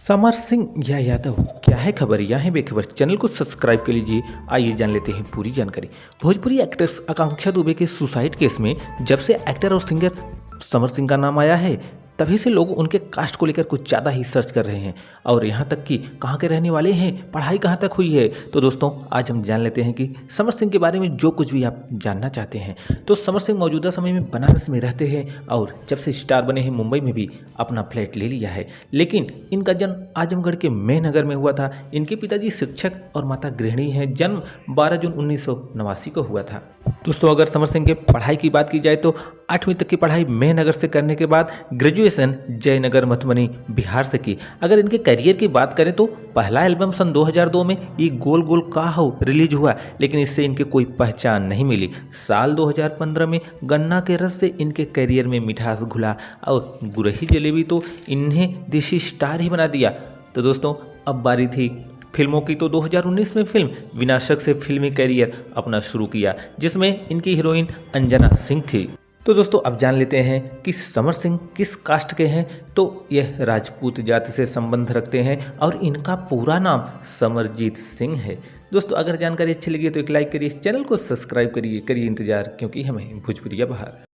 समर सिंह या यादव क्या है खबर या है बेखबर। चैनल को सब्सक्राइब कर लीजिए। आइए जान लेते हैं पूरी जानकारी। भोजपुरी एक्ट्रेस आकांक्षा दुबे के सुसाइड केस में जब से एक्टर और सिंगर समर सिंह का नाम आया है तभी से लोग उनके कास्ट को लेकर कुछ ज़्यादा ही सर्च कर रहे हैं और यहाँ तक कि कहाँ के रहने वाले हैं, पढ़ाई कहाँ तक हुई है। तो दोस्तों आज हम जान लेते हैं कि समर सिंह के बारे में जो कुछ भी आप जानना चाहते हैं। तो समर सिंह मौजूदा समय में बनारस में रहते हैं और जब से स्टार बने हैं मुंबई में भी अपना फ्लैट ले लिया है, लेकिन इनका जन्म आजमगढ़ के मेहनगर में हुआ था। इनके पिताजी शिक्षक और माता गृहिणी हैं। जन्म 12 जून 1989 को हुआ था। दोस्तों अगर समर सिंह के पढ़ाई की बात की जाए तो 8वीं तक की पढ़ाई मेहनगर से करने के बाद ग्रेजुएशन जयनगर मधुबनी बिहार से की। अगर इनके करियर की बात करें तो पहला एल्बम सन 2002 में ये गोल गोल काहो रिलीज हुआ, लेकिन इससे इनके कोई पहचान नहीं मिली। साल 2015 में गन्ना के रस से इनके करियर में मिठास घुला और गुरही जलेबी तो इन्हें देसी स्टार ही बना दिया। तो दोस्तों अब बारी थी फिल्मों की। तो 2019 में फिल्म विनाशक से फिल्मी करियर अपना शुरू किया, जिसमें इनकी हीरोइन अंजना सिंह थी। तो दोस्तों अब जान लेते हैं कि समर सिंह किस कास्ट के हैं। तो यह राजपूत जाति से संबंध रखते हैं और इनका पूरा नाम समरजीत सिंह है। दोस्तों अगर जानकारी अच्छी लगी तो एक लाइक करिए, चैनल को सब्सक्राइब करिए, करिए इंतजार, क्योंकि हमें भोजपुरिया बहार।